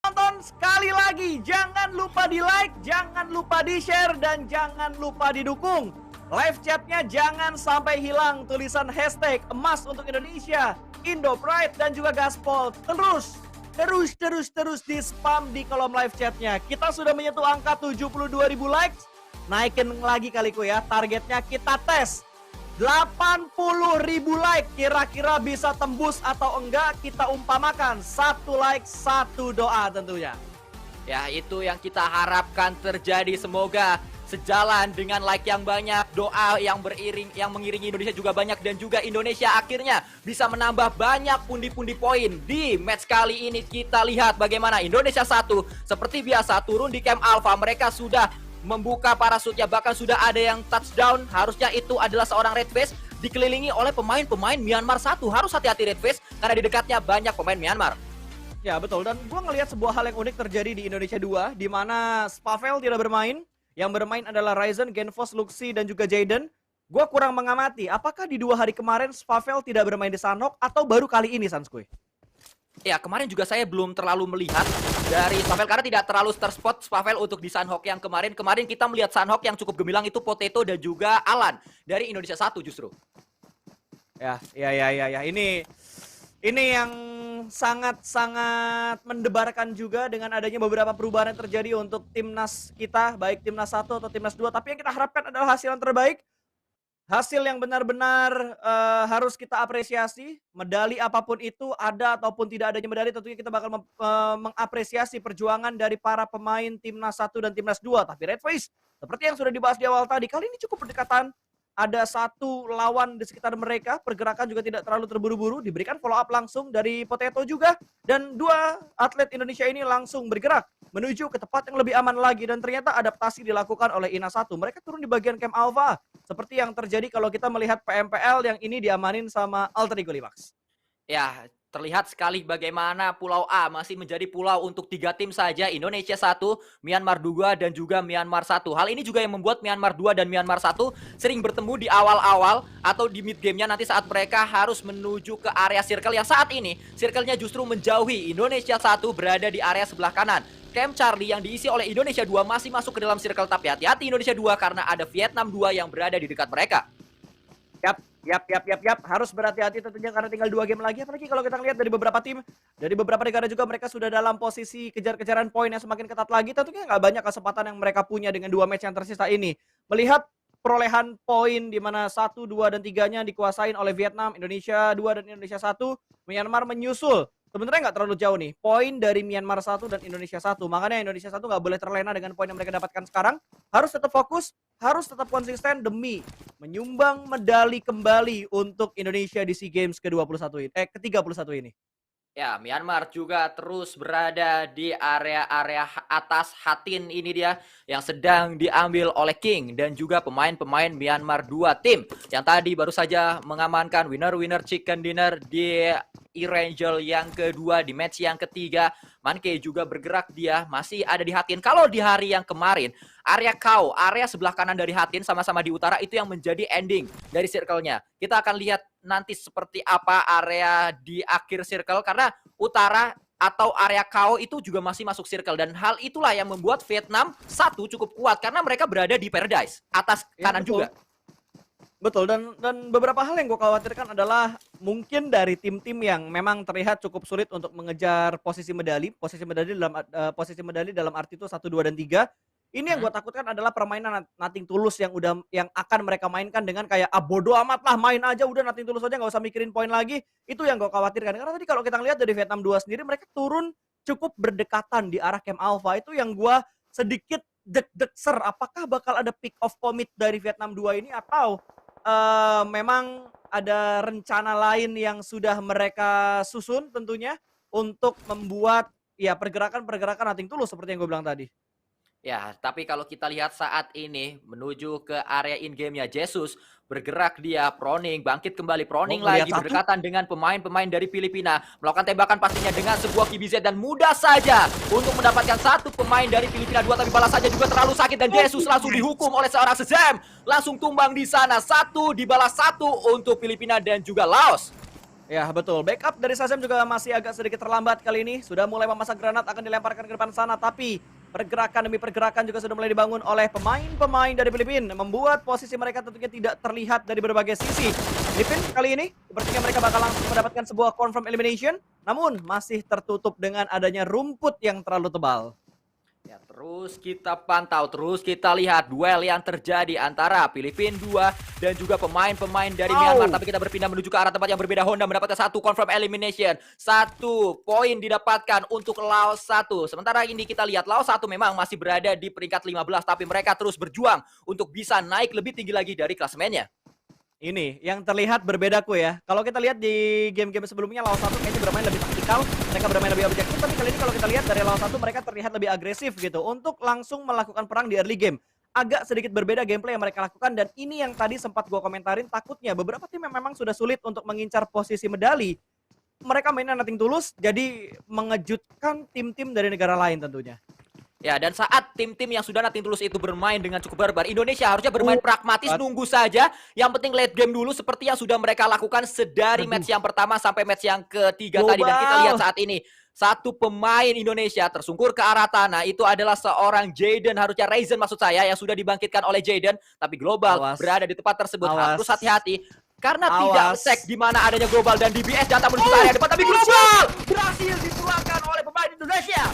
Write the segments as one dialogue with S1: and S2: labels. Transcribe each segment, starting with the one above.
S1: Tonton sekali lagi, jangan lupa di like, jangan lupa di share, dan jangan lupa didukung. Live chatnya jangan sampai hilang tulisan hashtag emas untuk Indonesia, Indo Pride, dan juga Gaspol. Terus di spam di kolom live chatnya. Kita sudah menyentuh angka 72.000 likes. Naikin lagi kaliku ya, targetnya kita tes 80.000 like. Kira-kira bisa tembus atau enggak, kita umpamakan 1 like 1 doa tentunya.
S2: Ya, itu yang kita harapkan terjadi. Semoga sejalan dengan like yang banyak, doa yang mengiringi Indonesia juga banyak, dan juga Indonesia akhirnya bisa menambah banyak pundi-pundi poin. Di match kali ini kita lihat bagaimana Indonesia 1 seperti biasa turun di Camp Alpha. Mereka sudah membuka parasutnya, bahkan sudah ada yang touchdown. Harusnya itu adalah seorang Red Face, dikelilingi oleh pemain-pemain Myanmar 1. Harus hati-hati Red Face karena di dekatnya banyak pemain Myanmar.
S1: Ya betul, dan gue ngelihat sebuah hal yang unik terjadi di Indonesia 2, di mana Spavel tidak bermain. Yang bermain adalah Ryzen, Genfos, Luxi, dan juga Jaden. Gue kurang mengamati, apakah di 2 hari kemarin Spavel tidak bermain di Sanhok atau baru kali ini, Sanskuy?
S2: Ya, kemarin juga saya belum terlalu melihat dari Spavel karena tidak terlalu terspot Spavel untuk di Sanhok yang kemarin. Kemarin kita melihat Sanhok yang cukup gemilang itu Potato dan juga Alan dari Indonesia 1 justru.
S1: Ya. Ini yang sangat-sangat mendebarkan juga dengan adanya beberapa perubahan yang terjadi untuk timnas kita, baik timnas 1 atau timnas 2. Tapi yang kita harapkan adalah hasil yang terbaik, hasil yang benar-benar harus kita apresiasi. Medali apapun itu, ada ataupun tidak adanya medali, tentunya kita bakal mengapresiasi perjuangan dari para pemain timnas 1 dan timnas 2. Tapi Red Face, seperti yang sudah dibahas di awal tadi, kali ini cukup berdekatan. Ada 1 lawan di sekitar mereka, pergerakan juga tidak terlalu terburu-buru, diberikan follow up langsung dari Potato juga, dan 2 atlet Indonesia ini langsung bergerak menuju ke tempat yang lebih aman lagi, dan ternyata adaptasi dilakukan oleh INA 1. Mereka turun di bagian Camp Alpha, seperti yang terjadi kalau kita melihat PMPL yang ini diamanin sama Alter Ego Limax.
S2: Ya, terlihat sekali bagaimana Pulau A masih menjadi pulau untuk 3 tim saja. Indonesia 1, Myanmar 2, dan juga Myanmar 1. Hal ini juga yang membuat Myanmar 2 dan Myanmar 1 sering bertemu di awal-awal atau di mid game-nya nanti saat mereka harus menuju ke area circle yang saat ini circle-nya justru menjauhi. Indonesia 1 berada di area sebelah kanan. Camp Charlie yang diisi oleh Indonesia 2 masih masuk ke dalam circle, tapi hati-hati Indonesia 2 karena ada Vietnam 2 yang berada di dekat mereka.
S1: Yap. Harus berhati-hati tentunya karena tinggal 2 game lagi. Apalagi kalau kita lihat dari beberapa tim, dari beberapa negara juga mereka sudah dalam posisi kejar-kejaran poin yang semakin ketat lagi. Tentunya nggak banyak kesempatan yang mereka punya dengan 2 match yang tersisa ini. Melihat perolehan poin di mana 1, 2, dan 3-nya dikuasain oleh Vietnam, Indonesia 2, dan Indonesia 1. Myanmar menyusul. Sebenarnya nggak terlalu jauh nih. Poin dari Myanmar 1 dan Indonesia 1. Makanya Indonesia 1 nggak boleh terlena dengan poin yang mereka dapatkan sekarang. Harus tetap fokus, harus tetap konsisten demi menyumbang medali kembali untuk Indonesia di SEA Games ke-21 ini, ke-31 ini.
S2: Ya, Myanmar juga terus berada di area-area atas Hatin ini dia yang sedang diambil oleh King dan juga pemain-pemain Myanmar 2 tim yang tadi baru saja mengamankan winner chicken dinner di E-Rangel yang kedua di match yang ketiga. Manke juga bergerak, dia masih ada di Hatin. Kalau di hari yang kemarin, area Kau, area sebelah kanan dari Hatin sama-sama di utara itu yang menjadi ending dari circle-nya. Kita akan lihat nanti seperti apa area di akhir circle karena utara atau area Kau itu juga masih masuk circle, dan hal itulah yang membuat Vietnam 1 cukup kuat karena mereka berada di Paradise atas kanan
S1: betul.
S2: juga.
S1: Betul, dan beberapa hal yang gue khawatirkan adalah mungkin dari tim-tim yang memang terlihat cukup sulit untuk mengejar posisi medali dalam arti itu 1, 2, dan 3. Ini yang gue takutkan adalah permainan Nothing Tulus yang akan mereka mainkan dengan kayak bodo amat lah, main aja udah Nothing Tulus aja, nggak usah mikirin poin lagi. Itu yang gue khawatirkan karena tadi kalau kita lihat dari Vietnam 2 sendiri, mereka turun cukup berdekatan di arah Camp Alpha. Itu yang gue sedikit deg-deg-ser, apakah bakal ada pick off commit dari Vietnam 2 ini atau memang ada rencana lain yang sudah mereka susun tentunya untuk membuat ya pergerakan Nothing Tulus seperti yang gue bilang tadi.
S2: Ya, tapi kalau kita lihat saat ini menuju ke area in-game-nya Jesus, bergerak dia, proning, bangkit kembali, proning lagi, berdekatan dengan pemain-pemain dari Filipina, melakukan tembakan pastinya dengan sebuah KBZ dan mudah saja untuk mendapatkan 1 pemain dari Filipina 2, tapi balasannya juga terlalu sakit dan Jesus langsung dihukum oleh seorang Shazam, langsung tumbang di sana. 1 dibalas 1 untuk Filipina dan juga Laos.
S1: Ya betul, backup dari Shazam juga masih agak sedikit terlambat kali ini. Sudah mulai memasang granat akan dilemparkan ke depan sana, tapi pergerakan demi pergerakan juga sudah mulai dibangun oleh pemain-pemain dari Filipina, membuat posisi mereka tentunya tidak terlihat dari berbagai sisi. Filipina kali ini sepertinya mereka bakal langsung mendapatkan sebuah confirm elimination, namun masih tertutup dengan adanya rumput yang terlalu tebal.
S2: Ya, terus kita pantau, terus kita lihat duel yang terjadi antara Filipina 2 dan juga pemain-pemain dari Myanmar. Tapi kita berpindah menuju ke arah tempat yang berbeda. Honda mendapatkan satu confirm elimination. 1 poin didapatkan untuk Laos 1. Sementara ini kita lihat Laos 1 memang masih berada di peringkat 15. Tapi mereka terus berjuang untuk bisa naik lebih tinggi lagi dari klasemennya.
S1: Ini yang terlihat berbedaku ya. Kalau kita lihat di game-game sebelumnya Laos 1 kayaknya bermain lebih taktikal, mereka bermain lebih objektif, tapi kali ini kalau kita lihat dari Laos 1 mereka terlihat lebih agresif gitu untuk langsung melakukan perang di early game. Agak sedikit berbeda gameplay yang mereka lakukan dan ini yang tadi sempat gua komentarin, takutnya beberapa tim yang memang sudah sulit untuk mengincar posisi medali. Mereka mainnya nothing tulus, jadi mengejutkan tim-tim dari negara lain tentunya.
S2: Ya, dan saat tim-tim yang sudah nating tulus itu bermain dengan cukup barbar, Indonesia harusnya bermain pragmatis, nunggu saja. Yang penting late game dulu seperti yang sudah mereka lakukan sedari match yang pertama sampai match yang ketiga tadi. Dan kita lihat saat ini, satu pemain Indonesia tersungkur ke arah tanah. Itu adalah seorang Jaden, harusnya Ryzen maksud saya, yang sudah dibangkitkan oleh Jaden. Tapi Global berada di tempat tersebut, harus hati-hati. Karena tidak cek di mana adanya Global dan DBS datang menuju area depan. Tapi Global berhasil dipulangkan oleh pemain Indonesia.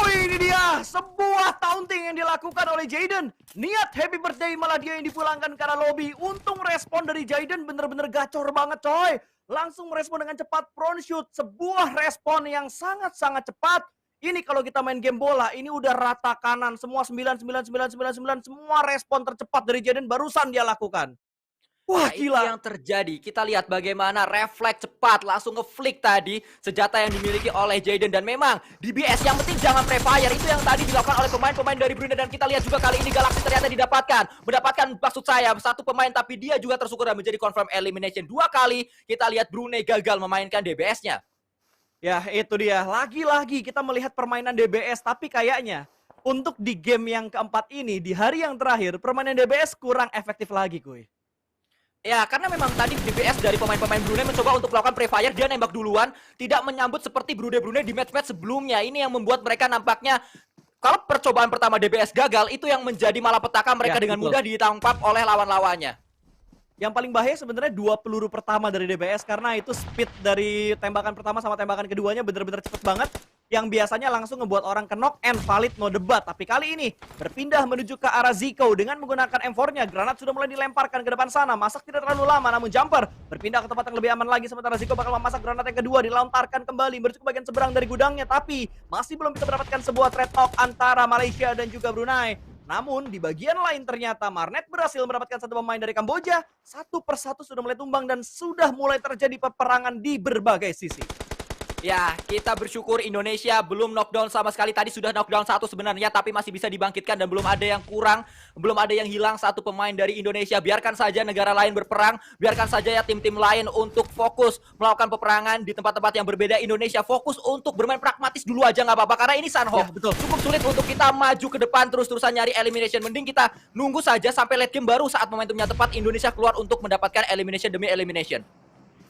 S1: Ini dia, sebuah taunting yang dilakukan oleh Jaden. Niat happy birthday malah dia yang dipulangkan ke arah lobby. Untung respon dari Jaden bener-bener gacor banget coy. Langsung merespon dengan cepat front shoot. Sebuah respon yang sangat-sangat cepat. Ini kalau kita main game bola, ini udah rata kanan. Semua 9, 9, 9, 9, 9. Semua respon tercepat dari Jaden barusan dia lakukan. Wah,
S2: Itu
S1: gila.
S2: yang terjadi. Kita lihat bagaimana refleks cepat langsung ngeflick tadi senjata yang dimiliki oleh Jaden. Dan memang DBS yang penting jangan prefire. Itu yang tadi dilakukan oleh pemain-pemain dari Brunei. Dan kita lihat juga kali ini Galaxy ternyata mendapatkan maksud saya satu pemain, tapi dia juga tersyukur dan menjadi confirm elimination 2 kali. Kita lihat Brunei gagal memainkan DBS-nya.
S1: Ya itu dia, lagi-lagi kita melihat permainan DBS, tapi kayaknya untuk di game yang keempat ini, di hari yang terakhir, permainan DBS kurang efektif lagi kuy.
S2: Ya, karena memang tadi DBS dari pemain-pemain Brunei mencoba untuk melakukan prefire, dia nembak duluan, tidak menyambut seperti Brunei di match-match sebelumnya. Ini yang membuat mereka nampaknya, kalau percobaan pertama DBS gagal, itu yang menjadi malapetaka mereka dengan mudah ditangkap oleh lawan-lawannya.
S1: Yang paling bahaya sebenarnya 2 peluru pertama dari DBS, karena itu speed dari tembakan pertama sama tembakan keduanya bener-bener cepet banget. Yang biasanya langsung ngebuat orang knock and valid no debat. Tapi kali ini berpindah menuju ke arah Zico dengan menggunakan M4-nya. Granat sudah mulai dilemparkan ke depan sana. Masak tidak terlalu lama, namun Jumper berpindah ke tempat yang lebih aman lagi. Sementara Zico bakal memasak granat yang kedua, dilontarkan kembali menuju ke bagian seberang dari gudangnya. Tapi masih belum bisa mendapatkan sebuah trade off antara Malaysia dan juga Brunei. Namun di bagian lain ternyata Marnet berhasil mendapatkan satu pemain dari Kamboja. Satu persatu sudah mulai tumbang dan sudah mulai terjadi peperangan di berbagai sisi.
S2: Ya, kita bersyukur Indonesia belum knockdown sama sekali. Tadi sudah knockdown 1 sebenarnya, tapi masih bisa dibangkitkan dan belum ada yang kurang, belum ada yang hilang satu pemain dari Indonesia. Biarkan saja negara lain berperang, biarkan saja ya tim-tim lain untuk fokus melakukan peperangan di tempat-tempat yang berbeda. Indonesia fokus untuk bermain pragmatis dulu aja nggak apa-apa, karena ini Sanhok.
S1: Ya, betul.
S2: Cukup sulit untuk kita maju ke depan terus-terusan nyari elimination. Mending kita nunggu saja sampai late game, baru saat momentumnya tepat Indonesia keluar untuk mendapatkan elimination demi elimination.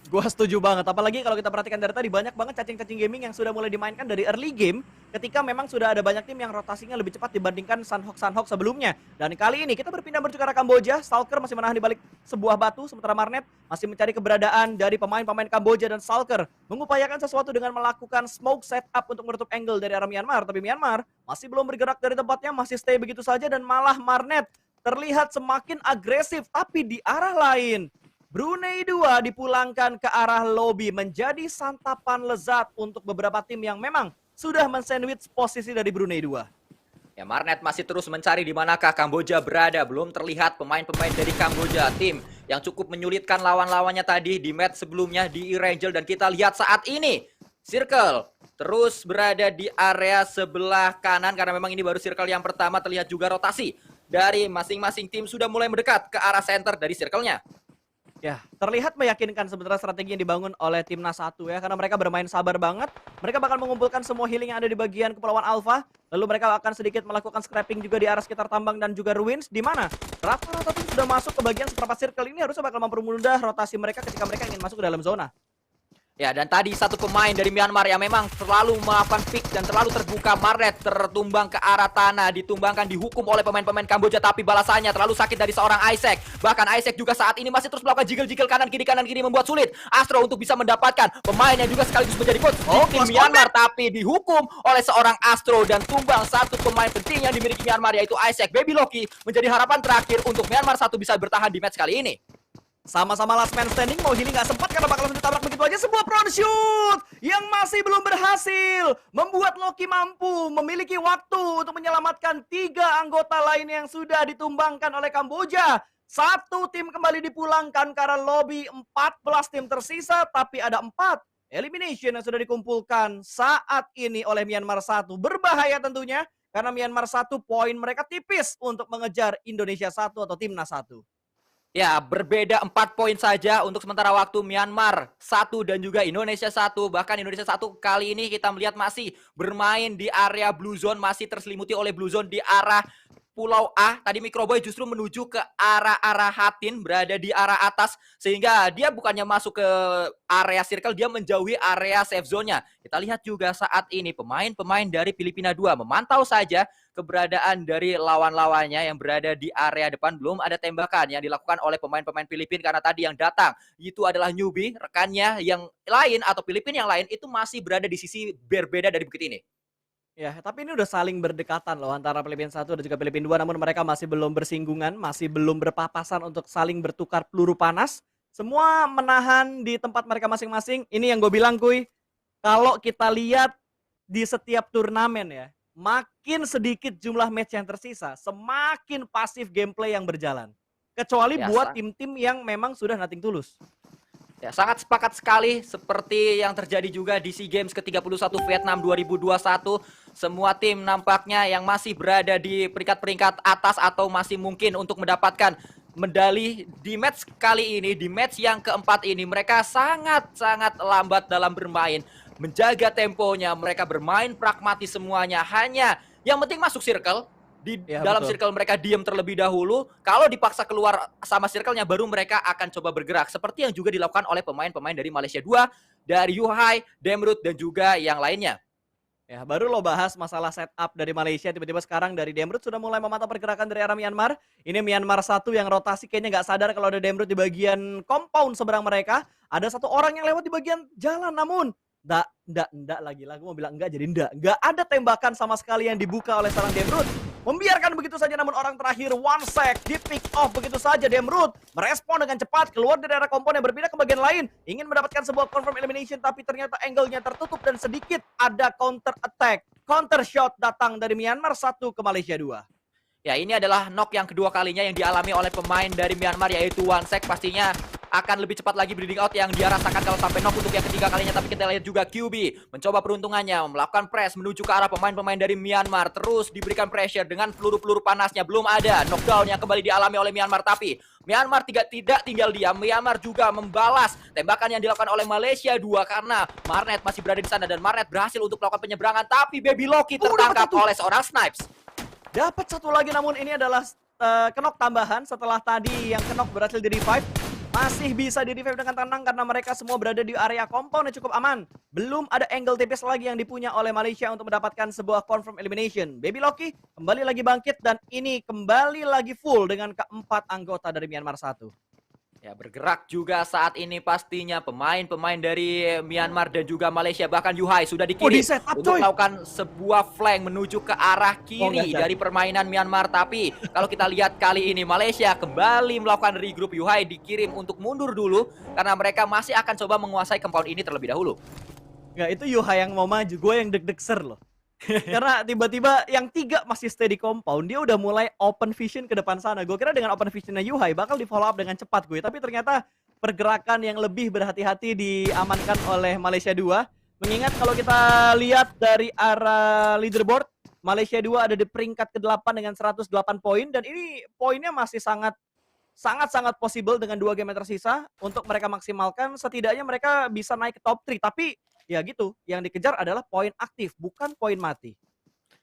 S1: Gua setuju banget, apalagi kalau kita perhatikan dari tadi banyak banget cacing-cacing gaming yang sudah mulai dimainkan dari early game ketika memang sudah ada banyak tim yang rotasinya lebih cepat dibandingkan Sanhok sebelumnya. Dan kali ini kita berpindah menuju ke arah Kamboja, Stalker masih menahan di balik sebuah batu, sementara Marnet masih mencari keberadaan dari pemain-pemain Kamboja dan Stalker mengupayakan sesuatu dengan melakukan smoke setup untuk menutup angle dari arah Myanmar, tapi Myanmar masih belum bergerak dari tempatnya, masih stay begitu saja dan malah Marnet terlihat semakin agresif, tapi di arah lain Brunei 2 dipulangkan ke arah lobby menjadi santapan lezat untuk beberapa tim yang memang sudah mensandwich posisi dari Brunei 2.
S2: Ya, Marnet masih terus mencari di manakah Kamboja berada. Belum terlihat pemain-pemain dari Kamboja, tim yang cukup menyulitkan lawan-lawannya tadi di match sebelumnya di Erangel. Dan kita lihat saat ini Circle terus berada di area sebelah kanan, karena memang ini baru circle yang pertama. Terlihat juga rotasi dari masing-masing tim sudah mulai mendekat ke arah center dari circle-nya.
S1: Ya, terlihat meyakinkan sebenarnya strategi yang dibangun oleh Timnas 1 ya, karena mereka bermain sabar banget. Mereka bakal mengumpulkan semua healing yang ada di bagian Kepulauan Alpha, lalu mereka akan sedikit melakukan scrapping juga di area sekitar tambang dan juga ruins, di mana rata-rata tim sudah masuk ke bagian seperempat circle ini harusnya bakal mempermudah rotasi mereka ketika mereka ingin masuk ke dalam zona.
S2: Ya, dan tadi satu pemain dari Myanmar yang memang selalu melakukan pick dan terlalu terbuka. Marnet tertumbang ke arah tanah, ditumbangkan, dihukum oleh pemain-pemain Kamboja, tapi balasannya terlalu sakit dari seorang Isaac. Bahkan Isaac juga saat ini masih terus melakukan jiggle-jiggle kanan kiri membuat sulit Astro untuk bisa mendapatkan pemain yang juga sekaligus menjadi coach di tim Myanmar, tapi dihukum oleh seorang Astro dan tumbang satu pemain penting yang dimiliki Myanmar, yaitu Isaac. Baby Loki menjadi harapan terakhir untuk Myanmar 1 bisa bertahan di match kali ini.
S1: Sama-sama last man standing, mau healing nggak sempat karena bakal langsung ditabrak begitu aja. Sebuah front shoot yang masih belum berhasil membuat Loki mampu memiliki waktu untuk menyelamatkan 3 anggota lain yang sudah ditumbangkan oleh Kamboja. 1 tim kembali dipulangkan karena lobby 14 tim tersisa, tapi ada 4 elimination yang sudah dikumpulkan saat ini oleh Myanmar 1. Berbahaya tentunya karena Myanmar 1 poin mereka tipis untuk mengejar Indonesia 1 atau Timnas 1.
S2: Ya, berbeda 4 poin saja untuk sementara waktu. Myanmar 1 dan juga Indonesia 1. Bahkan Indonesia 1 kali ini kita melihat masih bermain di area blue zone, masih terselimuti oleh blue zone di arah Pulau A. Tadi Microboy justru menuju ke arah Hatin, berada di arah atas, sehingga dia bukannya masuk ke area circle, dia menjauhi area safe zone-nya. Kita lihat juga saat ini pemain-pemain dari Filipina 2 memantau saja keberadaan dari lawan-lawannya yang berada di area depan. Belum ada tembakan yang dilakukan oleh pemain-pemain Filipina karena tadi yang datang itu adalah newbie. Rekannya yang lain atau Filipina yang lain itu masih berada di sisi berbeda dari bukit ini.
S1: Ya, tapi ini udah saling berdekatan loh antara Filipina 1 dan juga Filipina 2, namun mereka masih belum bersinggungan, masih belum berpapasan untuk saling bertukar peluru panas. Semua menahan di tempat mereka masing-masing. Ini yang gue bilang, Kuy, kalau kita lihat di setiap turnamen ya, makin sedikit jumlah match yang tersisa, semakin pasif gameplay yang berjalan. Kecuali
S2: Ya,
S1: buat tim-tim yang memang sudah nothing tulus.
S2: Ya, sangat sepakat sekali seperti yang terjadi juga di SEA Games ke-31 Vietnam 2021. Semua tim nampaknya yang masih berada di peringkat-peringkat atas atau masih mungkin untuk mendapatkan medali di match kali ini, di match yang keempat ini, mereka sangat-sangat lambat dalam bermain. Menjaga temponya, mereka bermain pragmatis semuanya, hanya yang penting masuk circle. Di
S1: Ya,
S2: dalam
S1: betul.
S2: circle mereka diam terlebih dahulu. Kalau dipaksa keluar sama circle-nya, baru mereka akan coba bergerak. Seperti yang juga dilakukan oleh pemain-pemain dari Malaysia 2, dari Yuhai, Demrut, dan juga yang lainnya.
S1: Ya, baru lo bahas masalah setup dari Malaysia, tiba-tiba sekarang dari Demrut sudah mulai memantau pergerakan dari arah Myanmar. Ini Myanmar 1 yang rotasi kayaknya nggak sadar kalau ada Demrut di bagian compound seberang mereka. Ada 1 orang yang lewat di bagian jalan, namun ndak lagi lah, gue mau bilang enggak jadi nggak ada tembakan sama sekali yang dibuka oleh seorang Demrut. Membiarkan begitu saja, namun orang terakhir one sec di pick off begitu saja. Demrut merespon dengan cepat, keluar dari area kompon yang berbeda ke bagian lain, ingin mendapatkan sebuah confirm elimination, tapi ternyata angle-nya tertutup dan sedikit ada counter attack, counter shot datang dari Myanmar 1 ke Malaysia 2.
S2: Ya, ini adalah knock yang kedua kalinya yang dialami oleh pemain dari Myanmar, yaitu Wansek. Pastinya akan lebih cepat lagi bleeding out yang dia rasakan kalau sampai knock untuk yang ketiga kalinya. Tapi kita lihat juga QB mencoba peruntungannya, melakukan press menuju ke arah pemain-pemain dari Myanmar. Terus diberikan pressure dengan peluru-peluru panasnya. Belum ada knockdown yang kembali dialami oleh Myanmar, tapi Myanmar tidak tinggal diam. Myanmar juga membalas tembakan yang dilakukan oleh Malaysia 2 karena Marnet masih berada di sana dan Marnet berhasil untuk melakukan penyeberangan, tapi Baby Loki tertangkap oleh seorang Snipes.
S1: Dapat 1 lagi, namun ini adalah kenok tambahan setelah tadi yang kenok berhasil di revive. Masih bisa di revive dengan tenang karena mereka semua berada di area compound yang cukup aman. Belum ada angle tipis lagi yang dipunya oleh Malaysia untuk mendapatkan sebuah confirm elimination. Baby Loki kembali lagi bangkit dan ini kembali lagi full dengan keempat anggota dari Myanmar 1.
S2: Ya, bergerak juga saat ini pastinya pemain-pemain dari Myanmar dan juga Malaysia. Bahkan Yuhai sudah dikirim untuk melakukan sebuah flank menuju ke arah kiri dari permainan Myanmar. Tapi kalau kita lihat kali ini Malaysia kembali melakukan regroup. Yuhai dikirim untuk mundur dulu karena mereka masih akan coba menguasai compound ini terlebih dahulu.
S1: Nggak, itu Yuhai yang mau maju, gue yang deg-deg ser loh. Karena tiba-tiba yang 3 masih stay di compound, dia udah mulai open vision ke depan sana. Gue kira dengan open visionnya Yuhai bakal di follow up dengan cepat gue, tapi ternyata pergerakan yang lebih berhati-hati diamankan oleh Malaysia 2. Mengingat kalau kita lihat dari arah leaderboard, Malaysia 2 ada di peringkat ke-8 dengan 108 poin dan ini poinnya masih sangat sangat-sangat possible dengan 2 game yang tersisa untuk mereka maksimalkan, setidaknya mereka bisa naik ke top 3. Tapi ya gitu, yang dikejar adalah poin aktif, bukan poin mati.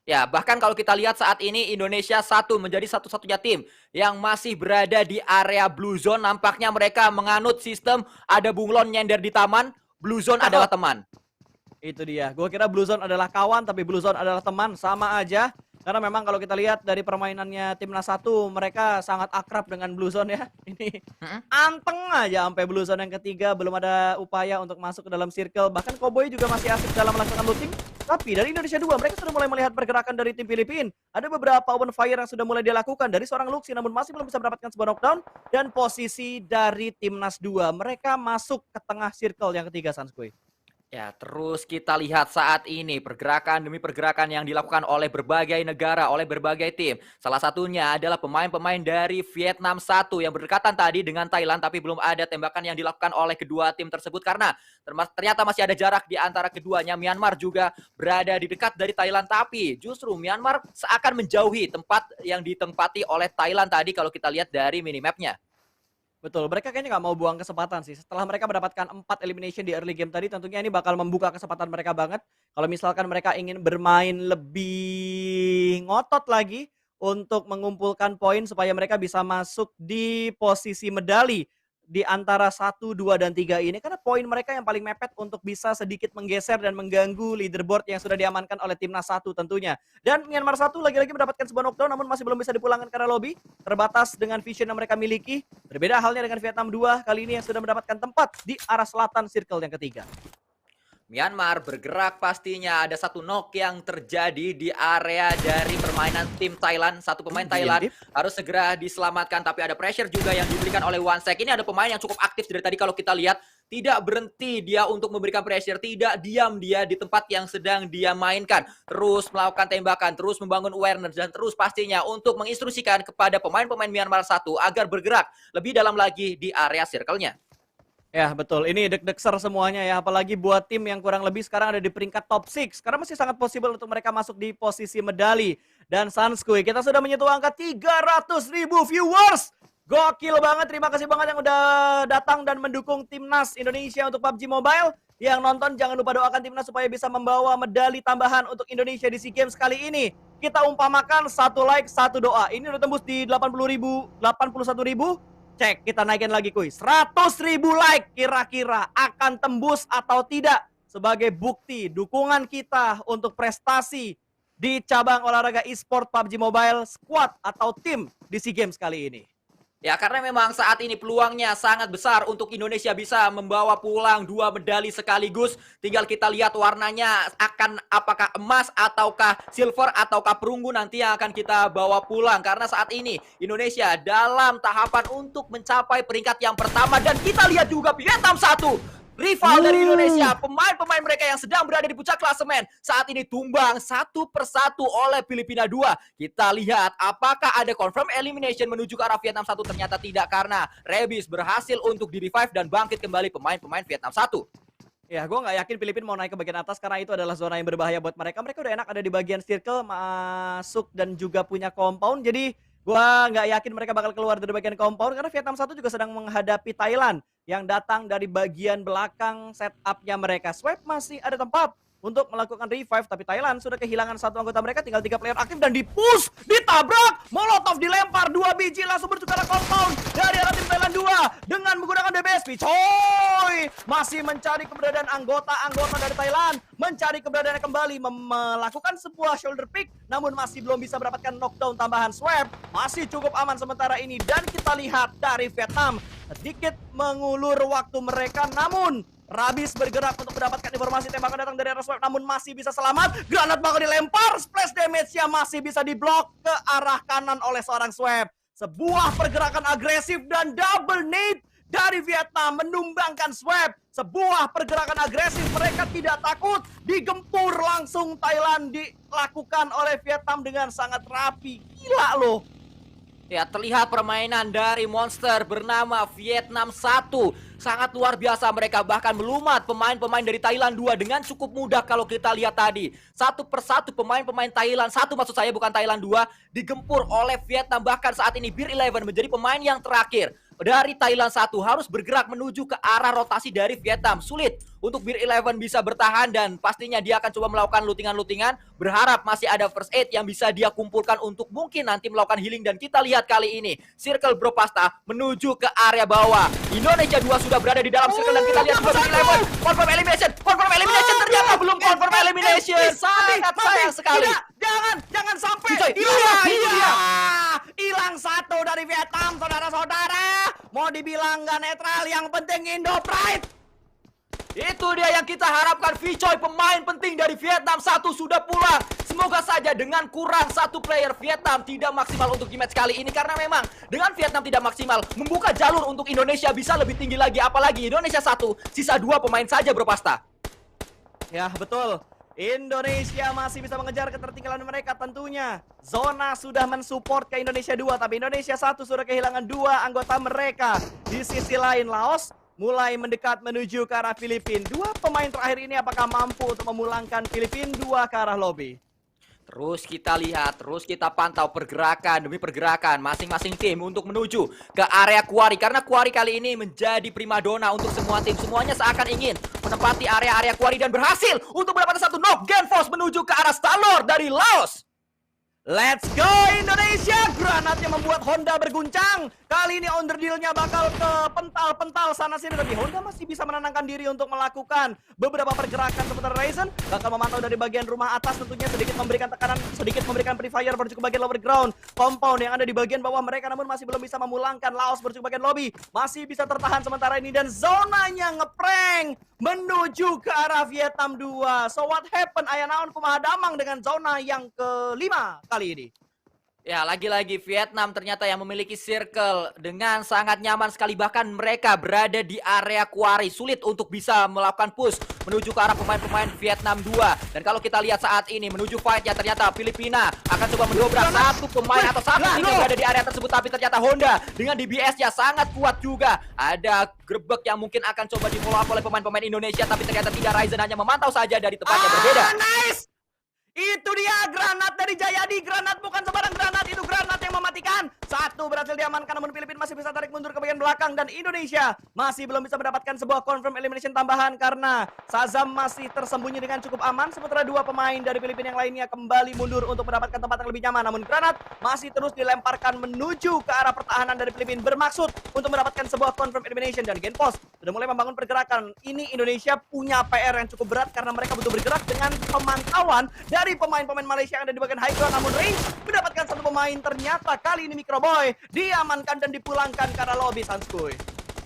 S2: Ya, bahkan kalau kita lihat saat ini Indonesia satu menjadi satu-satunya tim yang masih berada di area blue zone. Nampaknya mereka menganut sistem ada bunglon nyender di taman, blue zone adalah teman.
S1: Itu dia. Gue kira Blue Zone adalah kawan, tapi Blue Zone adalah teman. Sama aja. Karena memang kalau kita lihat dari permainannya Timnas 1, mereka sangat akrab dengan Blue Zone ya. Ini anteng aja sampai Blue Zone yang ketiga. Belum ada upaya untuk masuk ke dalam circle. Bahkan Cowboy juga masih asik dalam melakukan looting. Tapi dari Indonesia 2, mereka sudah mulai melihat pergerakan dari tim Filipina. Ada beberapa open fire yang sudah mulai dilakukan dari seorang Luxi, namun masih belum bisa mendapatkan sebuah knockdown. Dan posisi dari Timnas 2, mereka masuk ke tengah circle yang ketiga, Sanskuy.
S2: Ya, terus kita lihat saat ini pergerakan demi pergerakan yang dilakukan oleh berbagai negara, oleh berbagai tim. Salah satunya adalah pemain-pemain dari Vietnam 1 yang berdekatan tadi dengan Thailand, tapi belum ada tembakan yang dilakukan oleh kedua tim tersebut karena ternyata masih ada jarak di antara keduanya. Myanmar juga berada di dekat dari Thailand, tapi justru Myanmar seakan menjauhi tempat yang ditempati oleh Thailand tadi kalau kita lihat dari minimapnya.
S1: Betul, mereka kayaknya nggak mau buang kesempatan sih. Setelah mereka mendapatkan 4 elimination di early game tadi, tentunya ini bakal membuka kesempatan mereka banget. Kalau misalkan mereka ingin bermain lebih ngotot lagi untuk mengumpulkan poin supaya mereka bisa masuk di posisi medali di antara 1, 2, dan 3 ini. Karena poin mereka yang paling mepet untuk bisa sedikit menggeser dan mengganggu leaderboard yang sudah diamankan oleh Timnas 1 tentunya. Dan Myanmar 1 lagi-lagi mendapatkan sebuah knockdown namun masih belum bisa dipulangkan karena lobby. Terbatas dengan vision yang mereka miliki. Berbeda halnya dengan Vietnam 2 kali ini yang sudah mendapatkan tempat di arah selatan circle yang ketiga.
S2: Myanmar bergerak pastinya ada satu knock yang terjadi di area dari permainan tim Thailand. Satu pemain Thailand harus segera diselamatkan tapi ada pressure juga yang diberikan oleh Wansek. Ini ada pemain yang cukup aktif dari tadi kalau kita lihat. Tidak berhenti dia untuk memberikan pressure, tidak diam dia di tempat yang sedang dia mainkan. Terus melakukan tembakan, terus membangun awareness dan terus pastinya untuk menginstruksikan kepada pemain-pemain Myanmar 1 agar bergerak lebih dalam lagi di area circle-nya.
S1: Ya betul, ini deg-degser semuanya ya, apalagi buat tim yang kurang lebih sekarang ada di peringkat top 6. Karena masih sangat possible untuk mereka masuk di posisi medali. Dan Sanskuy, kita sudah menyentuh angka 300.000 viewers. Gokil banget, terima kasih banget yang udah datang dan mendukung Timnas Indonesia untuk PUBG Mobile. Yang nonton jangan lupa doakan Timnas supaya bisa membawa medali tambahan untuk Indonesia di SEA Games kali ini. Kita umpamakan 1 like, 1 doa. Ini udah tembus di 81.000. Cek, kita naikin lagi kuy. 100.000 like kira-kira akan tembus atau tidak sebagai bukti dukungan kita untuk prestasi di cabang olahraga e-sport PUBG Mobile squad atau tim di SEA Games kali ini.
S2: Ya, karena memang saat ini peluangnya sangat besar untuk Indonesia bisa membawa pulang 2 medali sekaligus. Tinggal kita lihat warnanya akan apakah emas ataukah silver ataukah perunggu nanti yang akan kita bawa pulang. Karena saat ini Indonesia dalam tahapan untuk mencapai peringkat yang pertama. Dan kita lihat juga Vietnam 1. Rival dari Indonesia, pemain-pemain mereka yang sedang berada di puncak klasemen saat ini tumbang satu persatu oleh Filipina 2. Kita lihat apakah ada confirm elimination menuju ke arah Vietnam 1. Ternyata tidak karena Rebis berhasil untuk di-revive dan bangkit kembali pemain-pemain Vietnam 1.
S1: Ya, gue nggak yakin Filipina mau naik ke bagian atas karena itu adalah zona yang berbahaya buat mereka. Mereka udah enak ada di bagian circle, masuk dan juga punya compound. Jadi gue nggak yakin mereka bakal keluar dari bagian compound karena Vietnam 1 juga sedang menghadapi Thailand yang datang dari bagian belakang setupnya mereka. Swipe masih ada tempat untuk melakukan revive, tapi Thailand sudah kehilangan satu anggota mereka, tinggal 3 player aktif dan di-push, ditabrak, Molotov dilempar, 2 biji langsung menuju ke arah compound dari arah tim Thailand 2 dengan menggunakan DBSP. Coy, masih mencari keberadaan anggota-anggota dari Thailand, mencari keberadaannya kembali, melakukan sebuah shoulder pick, namun masih belum bisa mendapatkan knockdown tambahan. Swap masih cukup aman sementara ini dan kita lihat dari Vietnam sedikit mengulur waktu mereka, namun Rabis bergerak untuk mendapatkan informasi tembakan datang dari arah Swap, namun masih bisa selamat. Granat bakal dilempar, splash damage-nya masih bisa diblok ke arah kanan oleh seorang Swap. Sebuah pergerakan agresif dan double nade dari Vietnam menumbangkan Swap. Sebuah pergerakan agresif, mereka tidak takut, digempur langsung Thailand, dilakukan oleh Vietnam dengan sangat rapi. Gila loh.
S2: Ya, terlihat permainan dari monster bernama Vietnam 1. Sangat luar biasa mereka, bahkan melumat pemain-pemain dari Thailand 2 dengan cukup mudah kalau kita lihat tadi. Satu persatu pemain-pemain Thailand 1, maksud saya bukan Thailand 2, digempur oleh Vietnam. Bahkan saat ini Beer 11 menjadi pemain yang terakhir dari Thailand 1 harus bergerak menuju ke arah rotasi dari Vietnam. Sulit untuk Beer 11 bisa bertahan dan pastinya dia akan coba melakukan lootingan-lootingan, berharap masih ada first aid yang bisa dia kumpulkan untuk mungkin nanti melakukan healing. Dan kita lihat kali ini Circle Bro Pasta menuju ke area bawah. Indonesia 2 sudah berada di dalam circle dan kita lihat juga Beer 11 confirm elimination, ternyata belum confirm elimination. Sangat sayang sekali.
S1: Jangan sampai hilang satu dari Vietnam, saudara-saudara. Mau dibilang nggak netral, yang penting Indo Pride.
S2: Itu dia yang kita harapkan. Vicoy, pemain penting dari Vietnam 1 sudah pulang. Semoga saja dengan kurang satu player Vietnam tidak maksimal untuk di match kali ini. Karena memang dengan Vietnam tidak maksimal, membuka jalur untuk Indonesia bisa lebih tinggi lagi. Apalagi Indonesia 1, sisa 2 pemain saja Bro Pasta.
S1: Ya betul, Indonesia masih bisa mengejar ketertinggalan mereka tentunya. Zona sudah mensupport ke Indonesia 2, tapi Indonesia 1 sudah kehilangan 2 anggota mereka. Di sisi lain Laos mulai mendekat menuju ke arah Filipina. 2 pemain terakhir ini apakah mampu untuk memulangkan Filipina 2 ke arah lobby?
S2: Terus kita lihat, terus kita pantau pergerakan demi pergerakan masing-masing tim untuk menuju ke area Quarry. Karena Quarry kali ini menjadi primadona untuk semua tim. Semuanya seakan ingin menempati area-area Quarry dan berhasil untuk mendapatkan satu knock. Genfos menuju ke arah Star-Lord dari Laos.
S1: Let's go Indonesia! Granatnya membuat Honda berguncang. Kali ini Underdeal-nya bakal ke pental-pental sana sini. Tapi Honda masih bisa menenangkan diri untuk melakukan beberapa pergerakan. Sementara Ryzen bakal memantau dari bagian rumah atas. Tentunya sedikit memberikan tekanan, sedikit memberikan pre-fire menuju ke bagian lower ground. Compound yang ada di bagian bawah mereka namun masih belum bisa memulangkan. Laos menuju ke bagian lobby. Masih bisa tertahan sementara ini. Dan zonanya ngeprank menuju ke arah Vietnam 2. So what happened? Aya naon kumaha damang dengan zona yang kelima kali ini.
S2: Ya, lagi-lagi Vietnam ternyata yang memiliki circle dengan sangat nyaman sekali. Bahkan mereka berada di area Quarry. Sulit untuk bisa melakukan push menuju ke arah pemain-pemain Vietnam 2. Dan kalau kita lihat saat ini menuju fight ya, ternyata Filipina akan coba mendobrak satu pemain atau satu tim yang berada di area tersebut. Tapi ternyata Honda dengan DBS-nya sangat kuat juga. Ada grebek yang mungkin akan coba di follow up oleh pemain-pemain Indonesia. Tapi ternyata tidak, Ryzen hanya memantau saja dari tempat yang berbeda.
S1: Nice! Itu dia granat dari Jayadi. Granat bukan sembarang granat, itu granat yang mematikan. Satu berhasil diamankan namun Filipina masih bisa tarik mundur ke bagian belakang. Dan Indonesia masih belum bisa mendapatkan sebuah confirm elimination tambahan karena Shazam masih tersembunyi dengan cukup aman. Sementara 2 pemain dari Filipina yang lainnya kembali mundur untuk mendapatkan tempat yang lebih nyaman. Namun granat masih terus dilemparkan menuju ke arah pertahanan dari Filipina, bermaksud untuk mendapatkan sebuah confirm elimination. Dan Genpos sudah mulai membangun pergerakan. Ini Indonesia punya PR yang cukup berat karena mereka butuh bergerak dengan pemantauan dari pemain-pemain Malaysia yang ada di bagian high ground. Namun Reigns mendapatkan satu pemain. Ternyata kali ini Microboy diamankan dan dipulangkan ke arah lobby Sanskuy.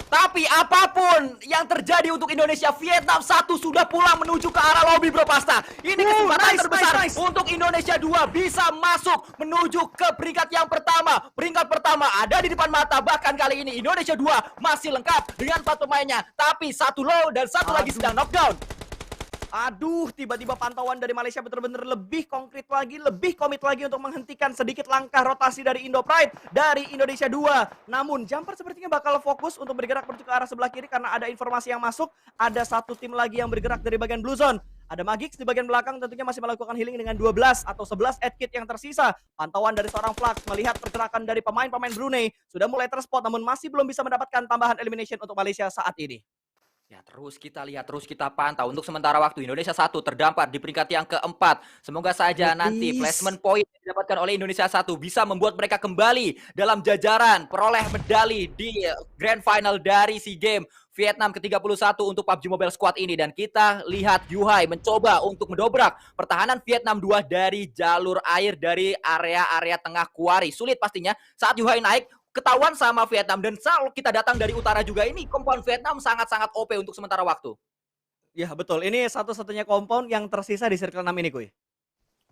S2: Tapi apapun yang terjadi untuk Indonesia, Vietnam 1 sudah pulang menuju ke arah lobby Bro Pasta. Ini kesempatan terbesar untuk Indonesia 2 bisa masuk menuju ke peringkat yang pertama. Peringkat pertama ada di depan mata. Bahkan kali ini Indonesia 2 masih lengkap dengan 4 pemainnya. Tapi satu low dan satu lagi sedang knockdown.
S1: Aduh, tiba-tiba pantauan dari Malaysia benar-benar lebih konkret lagi, lebih komit lagi untuk menghentikan sedikit langkah rotasi dari Indo Pride dari Indonesia 2. Namun, Jumper sepertinya bakal fokus untuk bergerak menuju ke arah sebelah kiri karena ada informasi yang masuk. Ada satu tim lagi yang bergerak dari bagian Blue Zone. Ada Magix di bagian belakang tentunya masih melakukan healing dengan 12 atau 11 aid kit yang tersisa. Pantauan dari seorang Flux melihat pergerakan dari pemain-pemain Brunei sudah mulai terspot namun masih belum bisa mendapatkan tambahan elimination untuk Malaysia saat ini.
S2: Ya, terus kita lihat, terus kita pantau. Untuk sementara waktu Indonesia 1 terdampar di peringkat yang keempat. Semoga saja nanti placement point yang didapatkan oleh Indonesia 1 bisa membuat mereka kembali dalam jajaran peroleh medali di Grand Final dari SEA Games Vietnam ke-31 untuk PUBG Mobile Squad ini. Dan kita lihat Yuhai mencoba untuk mendobrak pertahanan Vietnam 2 dari jalur air dari area-area tengah Quarry. Sulit pastinya saat Yuhai naik, ketahuan sama Vietnam. Dan kalau kita datang dari utara juga, ini compound Vietnam sangat-sangat OP untuk sementara waktu.
S1: Ya betul, ini satu-satunya compound yang tersisa di circle 6 ini Kuy.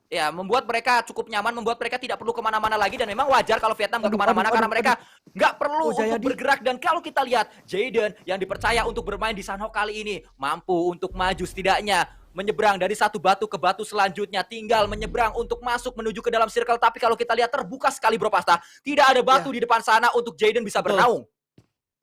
S2: Ya, membuat mereka cukup nyaman, membuat mereka tidak perlu kemana-mana lagi. Dan memang wajar kalau Vietnam nggak kemana-mana karena mereka nggak perlu untuk bergerak. Dan kalau kita lihat Jaden yang dipercaya untuk bermain di Sanhok kali ini mampu untuk maju setidaknya menyeberang dari satu batu ke batu selanjutnya, tinggal menyeberang untuk masuk menuju ke dalam circle. Tapi kalau kita lihat terbuka sekali Bro Pasta, tidak ada batu di depan sana untuk Jaden bisa bernaung.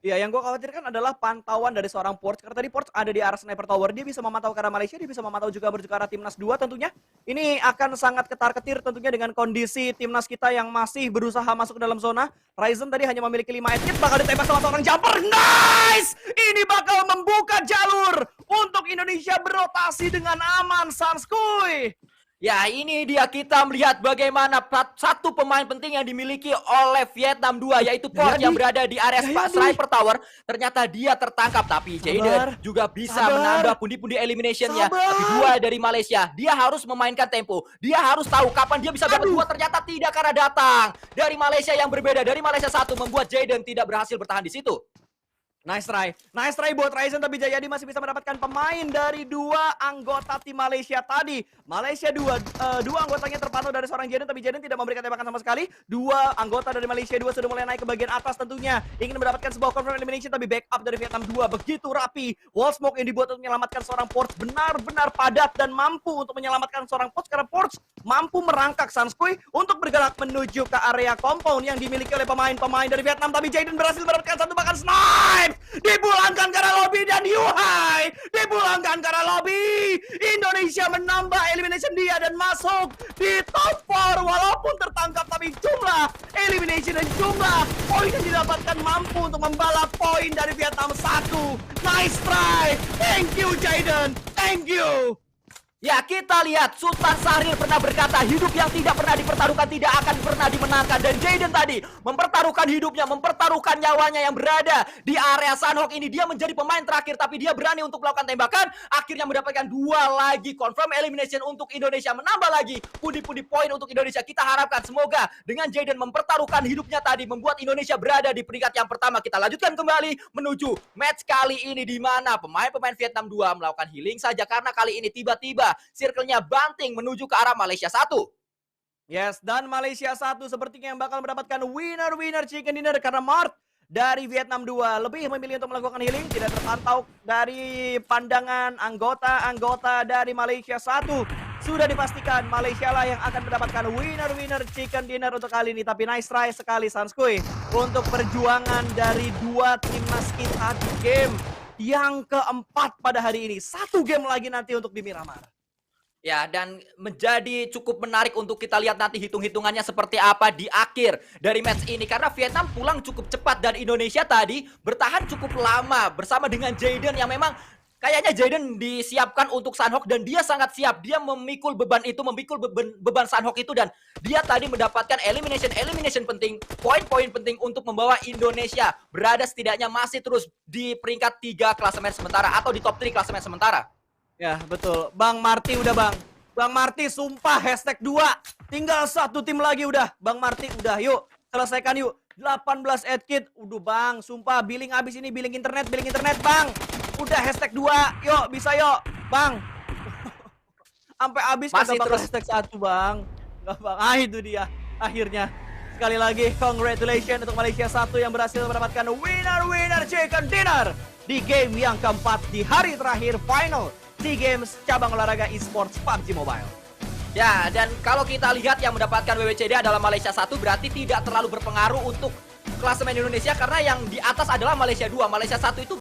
S1: Iya, yang gue khawatirkan adalah pantauan dari seorang Porch. Karena tadi Porch ada di arah Sniper Tower. Dia bisa memantau ke arah Malaysia, dia bisa memantau juga menuju ke arah Timnas 2 tentunya. Ini akan sangat ketar-ketir tentunya dengan kondisi Timnas kita yang masih berusaha masuk ke dalam zona. Ryzen tadi hanya memiliki 5 edit, bakal ditembak sama seorang jumper. Nice! Ini bakal membuka jalur untuk Indonesia berotasi dengan aman, Sanskuy.
S2: Ya, ini dia kita melihat bagaimana satu pemain penting yang dimiliki oleh Vietnam 2, yaitu Porch yang berada di area Sniper Tower. Ternyata dia tertangkap, tapi Jaden juga bisa menambah pundi-pundi eliminationnya. Tapi dua dari Malaysia, dia harus memainkan tempo. Dia harus tahu kapan dia bisa dapat dua. Ternyata tidak, karena datang dari Malaysia yang berbeda. Dari Malaysia 1 membuat Jaden tidak berhasil bertahan di situ.
S1: Nice try buat Ryzen, tapi Jayadi masih bisa mendapatkan pemain dari dua anggota tim Malaysia tadi. Malaysia dua anggotanya terpantau dari seorang Jaden, tapi Jaden tidak memberikan tembakan sama sekali. Dua anggota dari Malaysia 2 sudah mulai naik ke bagian atas tentunya. Ingin mendapatkan sebuah confirm elimination, tapi backup dari Vietnam 2 begitu rapi. Wall smoke yang dibuat untuk menyelamatkan seorang Porch benar-benar padat dan mampu untuk menyelamatkan seorang Porch, karena Porch mampu merangkak Sanskuy untuk bergerak menuju ke area compound yang dimiliki oleh pemain-pemain dari Vietnam. Tapi Jaden berhasil mendapatkan satu bahkan snipe. Dipulangkan ke arah lobby dan Yuhai dipulangkan ke arah lobby. Indonesia menambah elimination dia dan masuk di top 4 walaupun tertangkap, tapi jumlah elimination dan jumlah poin yang didapatkan mampu untuk membalap poin dari Vietnam 1. Nice try. Thank you Jaden. Thank you.
S2: Ya, kita lihat Sultan Syahrir pernah berkata, hidup yang tidak pernah dipertaruhkan tidak akan pernah dimenangkan. Dan Jaden tadi mempertaruhkan hidupnya, mempertaruhkan nyawanya yang berada di area Sanhok ini. Dia menjadi pemain terakhir, tapi dia berani untuk melakukan tembakan. Akhirnya mendapatkan 2 lagi confirm elimination untuk Indonesia. Menambah lagi pundi-pundi poin untuk Indonesia. Kita harapkan semoga dengan Jaden mempertaruhkan hidupnya tadi, membuat Indonesia berada di peringkat yang pertama. Kita lanjutkan kembali menuju match kali ini, di mana pemain-pemain Vietnam 2 melakukan healing saja, karena kali ini tiba-tiba circle-nya banting menuju ke arah Malaysia 1.
S1: Yes, dan Malaysia 1 sepertinya yang bakal mendapatkan winner chicken dinner, karena Mart dari Vietnam 2 lebih memilih untuk melakukan healing. Tidak terpantau dari pandangan anggota-anggota dari Malaysia 1. Sudah dipastikan Malaysia lah yang akan mendapatkan winner chicken dinner untuk kali ini. Tapi nice try sekali Sanskuy untuk perjuangan dari dua timnas kita di game yang keempat pada hari ini. 1 game lagi nanti untuk di Miramar.
S2: Ya, dan menjadi cukup menarik untuk kita lihat nanti hitung-hitungannya seperti apa di akhir dari match ini. Karena Vietnam pulang cukup cepat dan Indonesia tadi bertahan cukup lama bersama dengan Jaden yang memang kayaknya Jaden disiapkan untuk Sanhok dan dia sangat siap. Dia memikul beban itu, memikul beban Sanhok itu, dan dia tadi mendapatkan elimination penting, poin-poin penting untuk membawa Indonesia berada setidaknya masih terus di peringkat 3 klasemen sementara atau di top 3 klasemen sementara.
S1: Ya, betul. Bang Marty udah, Bang. Bang Marty sumpah hashtag 2. Tinggal 1 tim lagi udah. Bang Marty udah, yuk. Selesaikan yuk. 18 edkit. Udah, Bang. Sumpah, billing habis ini. Billing internet, Bang. Udah hashtag 2. Yuk, bisa yuk. Bang. Sampai habis
S2: masih
S1: kita
S2: terus
S1: hashtag 1, Bang. Enggak, Bang. Ah, itu dia. Akhirnya. Sekali lagi, congratulations untuk Malaysia 1 yang berhasil mendapatkan winner chicken dinner di game yang keempat di hari terakhir final SEA Games cabang olahraga esports PUBG Mobile.
S2: Ya, dan kalau kita lihat yang mendapatkan WWCD adalah Malaysia 1, berarti tidak terlalu berpengaruh untuk klasemen Indonesia, karena yang di atas adalah Malaysia 2. Malaysia 1 itu